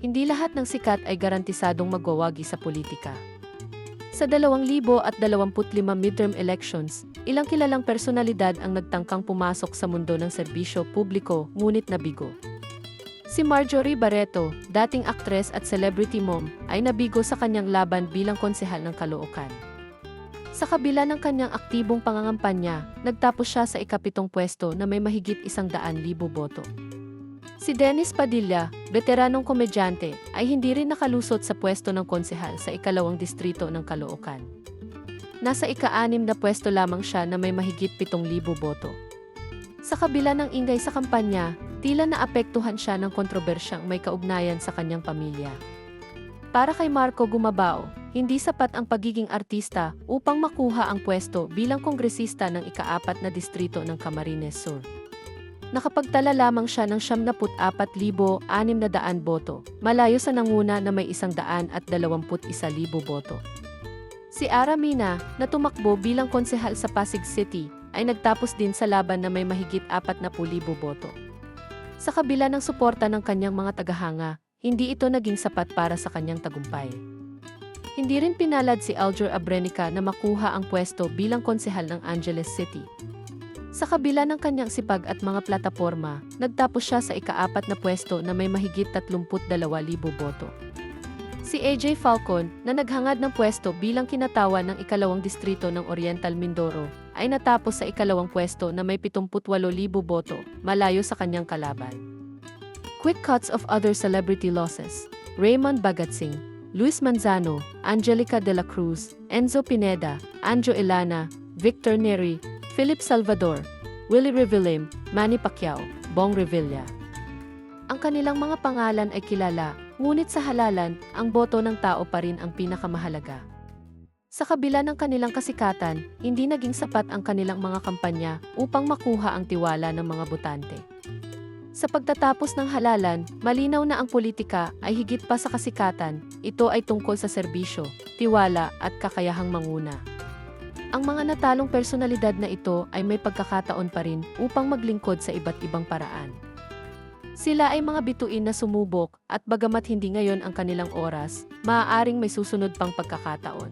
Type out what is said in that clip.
Hindi lahat ng sikat ay garantisadong magwawagi sa politika. Sa 2025 midterm elections, ilang kilalang personalidad ang nagtangkang pumasok sa mundo ng serbisyo publiko ngunit nabigo. Si Marjorie Barreto, dating aktres at celebrity mom, ay nabigo sa kanyang laban bilang konsehal ng Caloocan. Sa kabila ng kanyang aktibong pangangampanya, nagtapos siya sa ika-7 pwesto na may mahigit 100,000 boto. Si Dennis Padilla, veteranong komedyante, ay hindi rin nakalusot sa pwesto ng konsehal sa ika-2 distrito ng Caloocan. Nasa ika-6 na pwesto lamang siya na may mahigit 7,000 boto. Sa kabila ng ingay sa kampanya, tila naapektuhan siya ng kontrobersyang may kaugnayan sa kanyang pamilya. Para kay Marco Gumabao, hindi sapat ang pagiging artista upang makuha ang pwesto bilang kongresista ng ika-4 na distrito ng Camarines Sur. Nakapagtala lamang siya ng 74,600 boto, malayo sa nanguna na may 121,000 boto. Si Ara Mina, na tumakbo bilang konsehal sa Pasig City, ay nagtapos din sa laban na may mahigit 40,000 boto. Sa kabila ng suporta ng kanyang mga tagahanga, hindi ito naging sapat para sa kanyang tagumpay. Hindi rin pinalad si Alger Abrenica na makuha ang pwesto bilang konsehal ng Angeles City. Sa kabila ng kanyang sipag at mga plataporma, nagtapos siya sa ika-4 na pwesto na may mahigit 32,000 boto. Si AJ Falcon, na naghangad ng pwesto bilang kinatawan ng ika-2 distrito ng Oriental Mindoro, ay natapos sa ika-2 pwesto na may 78,000 boto, malayo sa kanyang kalaban. Quick cuts of other celebrity losses: Raymond Bagatsing, Luis Manzano, Angelica de la Cruz, Enzo Pineda, Anjo Elana, Victor Neri, Philip Salvador, Willie Revillame, Manny Pacquiao, Bong Revilla. Ang kanilang mga pangalan ay kilala, ngunit sa halalan, ang boto ng tao pa rin ang pinakamahalaga. Sa kabila ng kanilang kasikatan, hindi naging sapat ang kanilang mga kampanya upang makuha ang tiwala ng mga botante. Sa pagtatapos ng halalan, malinaw na ang politika ay higit pa sa kasikatan, ito ay tungkol sa serbisyo, tiwala at kakayahang manguna. Ang mga natalong personalidad na ito ay may pagkakataon pa rin upang maglingkod sa iba't ibang paraan. Sila ay mga bituin na sumubok at bagamat hindi ngayon ang kanilang oras, maaaring may susunod pang pagkakataon.